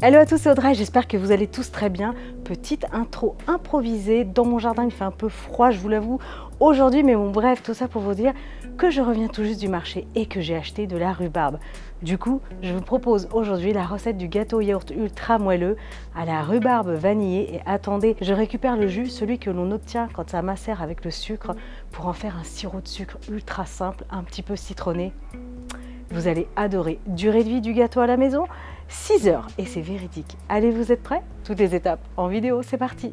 Hello à tous, c'est Audrey, j'espère que vous allez tous très bien. Petite intro improvisée, dans mon jardin il fait un peu froid, je vous l'avoue, aujourd'hui, mais bon bref, tout ça pour vous dire que je reviens tout juste du marché et que j'ai acheté de la rhubarbe. Du coup, je vous propose aujourd'hui la recette du gâteau yaourt ultra moelleux à la rhubarbe vanillée. Et attendez, je récupère le jus, celui que l'on obtient quand ça macère avec le sucre, pour en faire un sirop de sucre ultra simple, un petit peu citronné. Vous allez adorer. Durée de vie du gâteau à la maison, 6 heures, et c'est véridique. Allez, vous êtes prêts? Toutes les étapes en vidéo, c'est parti.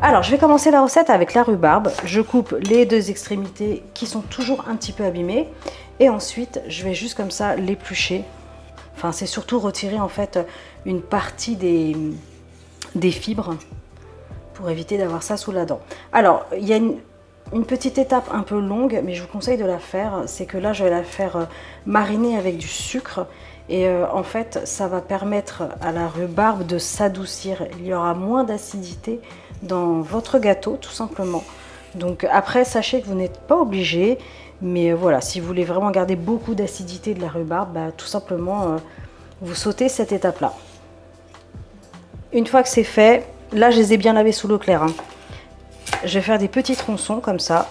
Alors, je vais commencer la recette avec la rhubarbe. Je coupe les deux extrémités qui sont toujours un petit peu abîmées. Et ensuite, je vais juste comme ça l'éplucher. Enfin, c'est surtout retirer en fait une partie des fibres pour éviter d'avoir ça sous la dent. Alors, il y a une petite étape un peu longue, mais je vous conseille de la faire. C'est que là, je vais la faire mariner avec du sucre. Et en fait, ça va permettre à la rhubarbe de s'adoucir. Il y aura moins d'acidité dans votre gâteau, tout simplement. Donc après, sachez que vous n'êtes pas obligé. Mais voilà, si vous voulez vraiment garder beaucoup d'acidité de la rhubarbe, bah, tout simplement, vous sautez cette étape-là. Une fois que c'est fait, là, je les ai bien lavés sous l'eau claire, hein. Je vais faire des petits tronçons comme ça.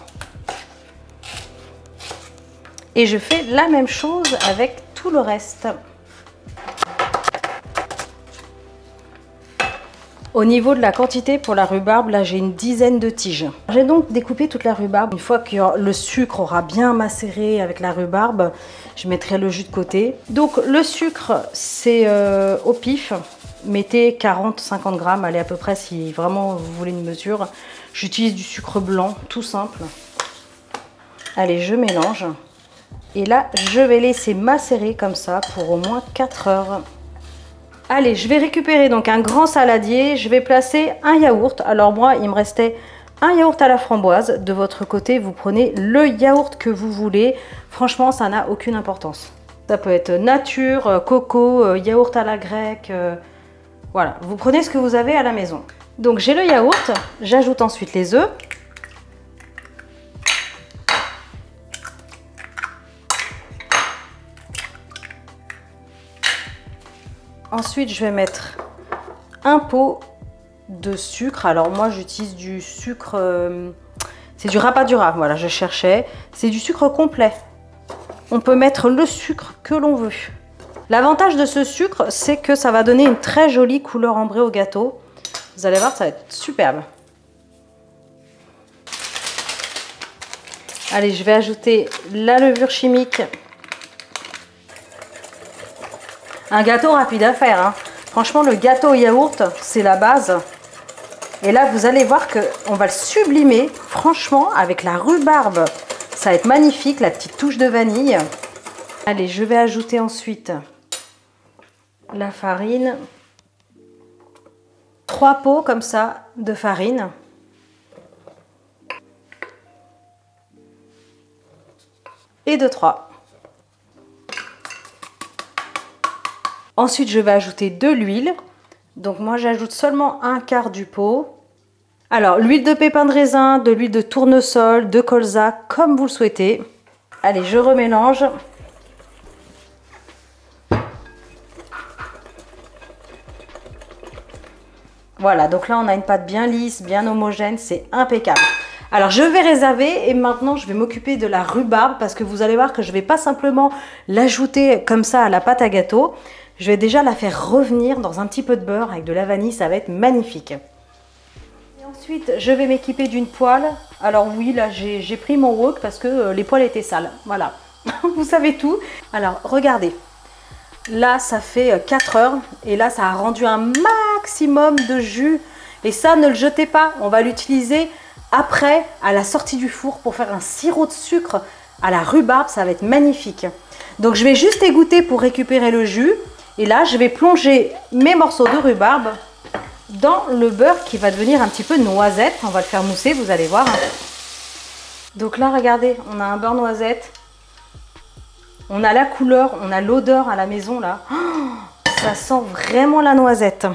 Et je fais la même chose avec tout le reste. Au niveau de la quantité pour la rhubarbe, là j'ai une dizaine de tiges. J'ai donc découpé toute la rhubarbe. Une fois que le sucre aura bien macéré avec la rhubarbe, je mettrai le jus de côté. Donc le sucre, c'est au pif. Mettez 40-50 grammes, allez à peu près si vraiment vous voulez une mesure. J'utilise du sucre blanc, tout simple. Allez, je mélange. Et là, je vais laisser macérer comme ça pour au moins 4 heures. Allez, je vais récupérer donc un grand saladier. Je vais placer un yaourt. Alors moi, il me restait un yaourt à la framboise. De votre côté, vous prenez le yaourt que vous voulez. Franchement, ça n'a aucune importance. Ça peut être nature, coco, yaourt à la grecque. Voilà, vous prenez ce que vous avez à la maison. Donc j'ai le yaourt, j'ajoute ensuite les œufs. Ensuite, je vais mettre un pot de sucre. Alors moi, j'utilise du sucre, c'est du rapadura, voilà, je cherchais. C'est du sucre complet. On peut mettre le sucre que l'on veut. L'avantage de ce sucre, c'est que ça va donner une très jolie couleur ambrée au gâteau. Vous allez voir, ça va être superbe. Allez, je vais ajouter la levure chimique. Un gâteau rapide à faire, hein. Franchement, le gâteau au yaourt, c'est la base. Et là, vous allez voir qu'on va le sublimer, franchement, avec la rhubarbe. Ça va être magnifique, la petite touche de vanille. Allez, je vais ajouter ensuite la farine. 3 pots comme ça de farine. Et de 3. Ensuite, je vais ajouter de l'huile. Donc moi, j'ajoute seulement un quart du pot. Alors, l'huile de pépin de raisin, de l'huile de tournesol, de colza, comme vous le souhaitez. Allez, je remélange. Voilà, donc là, on a une pâte bien lisse, bien homogène, c'est impeccable. Alors, je vais réserver et maintenant, je vais m'occuper de la rhubarbe parce que vous allez voir que je ne vais pas simplement l'ajouter comme ça à la pâte à gâteau. Je vais déjà la faire revenir dans un petit peu de beurre avec de la vanille, ça va être magnifique. Et ensuite, je vais m'équiper d'une poêle. Alors oui, là, j'ai pris mon wok parce que les poêles étaient sales. Voilà, vous savez tout. Alors, regardez. Là, ça fait 4 heures et là, ça a rendu un maximum de jus. Et ça, ne le jetez pas. On va l'utiliser après, à la sortie du four, pour faire un sirop de sucre à la rhubarbe. Ça va être magnifique. Donc, je vais juste égoutter pour récupérer le jus. Et là, je vais plonger mes morceaux de rhubarbe dans le beurre qui va devenir un petit peu noisette. On va le faire mousser, vous allez voir. Donc là, regardez, on a un beurre noisette. On a la couleur, on a l'odeur à la maison là. Oh, ça sent vraiment la noisette.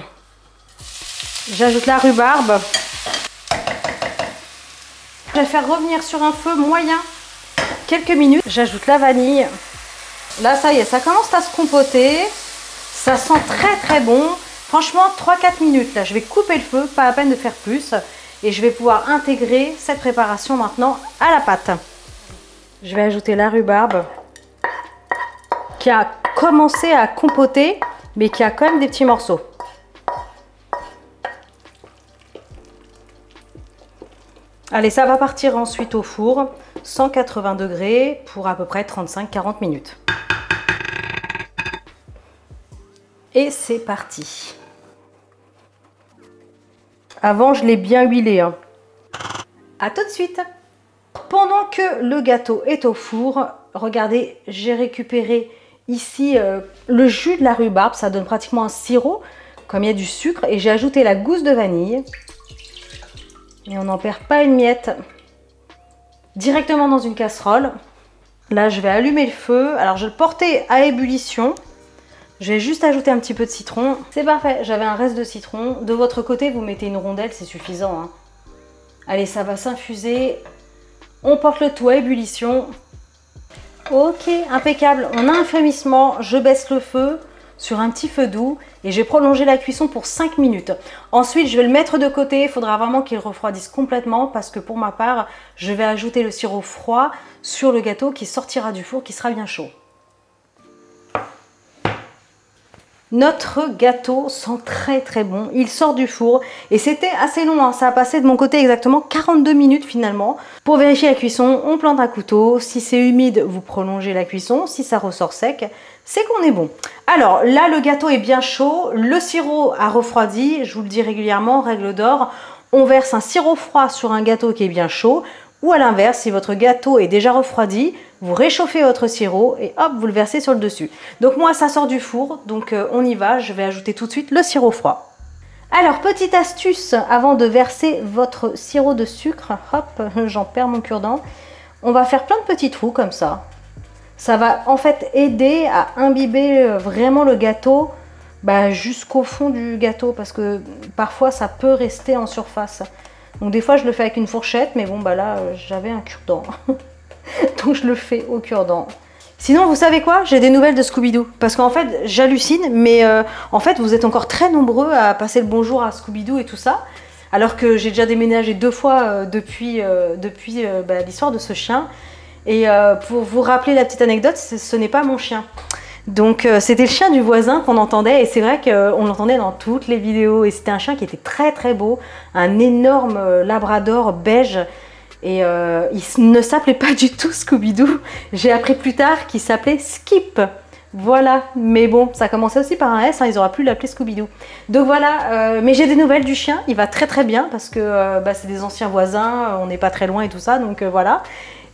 J'ajoute la rhubarbe. Je vais faire revenir sur un feu moyen quelques minutes. J'ajoute la vanille. Là, ça y est, ça commence à se compoter. Ça sent très très bon. Franchement, 3-4 minutes. Là, je vais couper le feu, pas la peine de faire plus. Et je vais pouvoir intégrer cette préparation maintenant à la pâte. Je vais ajouter la rhubarbe qui a commencé à compoter, mais qui a quand même des petits morceaux. Allez, ça va partir ensuite au four, 180 degrés pour à peu près 35-40 minutes. Et c'est parti. Avant, je l'ai bien huilé. Hein. À tout de suite. Pendant que le gâteau est au four, regardez, j'ai récupéré ici le jus de la rhubarbe. Ça donne pratiquement un sirop, comme il y a du sucre. Et j'ai ajouté la gousse de vanille. Et on n'en perd pas une miette. Directement dans une casserole. Là, je vais allumer le feu. Alors, je vais le porter à ébullition. Je vais juste ajouter un petit peu de citron. C'est parfait, j'avais un reste de citron. De votre côté, vous mettez une rondelle, c'est suffisant. Hein. Allez, ça va s'infuser. On porte le tout à ébullition. Ok, impeccable. On a un frémissement. Je baisse le feu sur un petit feu doux. Et je vais prolonger la cuisson pour 5 minutes. Ensuite, je vais le mettre de côté. Il faudra vraiment qu'il refroidisse complètement. Parce que pour ma part, je vais ajouter le sirop froid sur le gâteau qui sortira du four, qui sera bien chaud. Notre gâteau sent très très bon, il sort du four et c'était assez long, hein. Ça a passé de mon côté exactement 42 minutes finalement. Pour vérifier la cuisson, on plante un couteau, si c'est humide, vous prolongez la cuisson, si ça ressort sec, c'est qu'on est bon. Alors là, le gâteau est bien chaud, le sirop a refroidi, je vous le dis régulièrement, règle d'or, on verse un sirop froid sur un gâteau qui est bien chaud. Ou à l'inverse, si votre gâteau est déjà refroidi, vous réchauffez votre sirop et hop, vous le versez sur le dessus. Donc moi, ça sort du four, donc on y va. Je vais ajouter tout de suite le sirop froid. Alors, petite astuce, avant de verser votre sirop de sucre, hop, j'en perds mon cure-dent. On va faire plein de petits trous comme ça. Ça va en fait aider à imbiber vraiment le gâteau jusqu'au fond du gâteau parce que parfois ça peut rester en surface. Donc des fois je le fais avec une fourchette, mais bon là j'avais un cure-dent. Donc je le fais au cure-dent. Sinon vous savez quoi, j'ai des nouvelles de Scooby-Doo. Parce qu'en fait j'hallucine, mais en fait vous êtes encore très nombreux à passer le bonjour à Scooby-Doo et tout ça. Alors que j'ai déjà déménagé 2 fois depuis l'histoire de ce chien. Et pour vous rappeler la petite anecdote, ce n'est pas mon chien. Donc c'était le chien du voisin qu'on entendait et c'est vrai qu'on l'entendait dans toutes les vidéos et c'était un chien qui était très très beau, un énorme labrador beige et il ne s'appelait pas du tout Scooby-Doo. J'ai appris plus tard qu'il s'appelait Skip. Voilà, mais bon, ça commençait aussi par un S, hein, ils auraient pu l'appeler Scooby-Doo. Donc voilà, mais j'ai des nouvelles du chien, il va très très bien parce que c'est des anciens voisins, on n'est pas très loin et tout ça, donc voilà.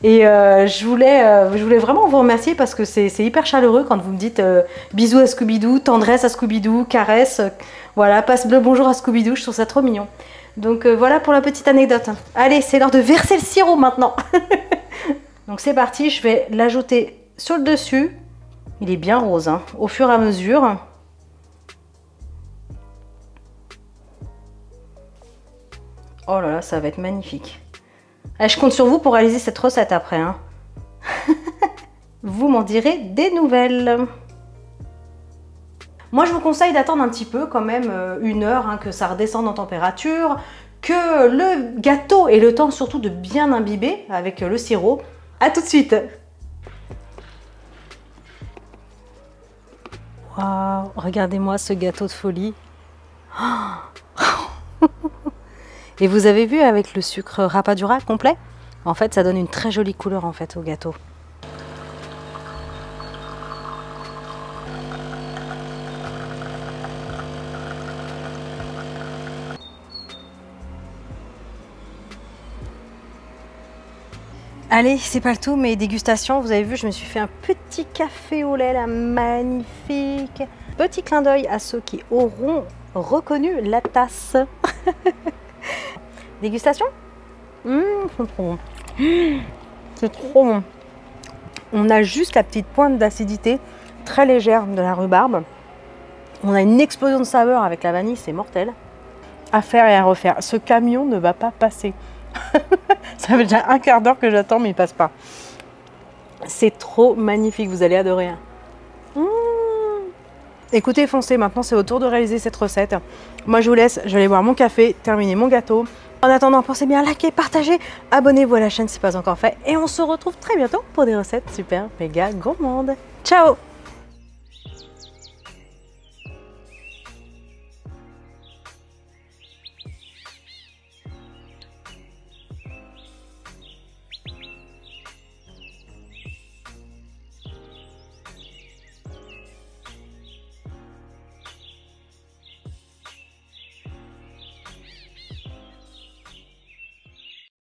Et je voulais vraiment vous remercier parce que c'est hyper chaleureux quand vous me dites bisous à Scooby-Doo, tendresse à Scooby-Doo, caresse, voilà, passe le bonjour à Scooby-Doo, je trouve ça trop mignon. Donc voilà pour la petite anecdote. Allez, c'est l'heure de verser le sirop maintenant. Donc c'est parti, je vais l'ajouter sur le dessus. Il est bien rose, hein, au fur et à mesure. Oh là là, ça va être magnifique. Allez, je compte sur vous pour réaliser cette recette après. Hein. Vous m'en direz des nouvelles. Moi, je vous conseille d'attendre un petit peu, quand même 1 heure, hein, que ça redescende en température, que le gâteau ait le temps surtout de bien imbiber avec le sirop. A tout de suite. Waouh, regardez-moi ce gâteau de folie. Et vous avez vu avec le sucre rapadura complet, en fait ça donne une très jolie couleur en fait au gâteau. Allez, c'est pas le tout, mais dégustation, vous avez vu, je me suis fait un petit café au lait là, magnifique. Petit clin d'œil à ceux qui auront reconnu la tasse. Dégustation. C'est trop bon. C'est trop bon. On a juste la petite pointe d'acidité très légère de la rhubarbe. On a une explosion de saveur avec la vanille, c'est mortel. À faire et à refaire. Ce camion ne va pas passer. Ça fait déjà 1/4 d'heure que j'attends, mais il passe pas. C'est trop magnifique, vous allez adorer. Écoutez, foncez, maintenant c'est au tour de réaliser cette recette. Moi je vous laisse, je vais aller boire mon café, terminer mon gâteau. En attendant, pensez bien à liker, partager, abonnez-vous à la chaîne si ce n'est pas encore fait. Et on se retrouve très bientôt pour des recettes super méga gourmandes. Ciao!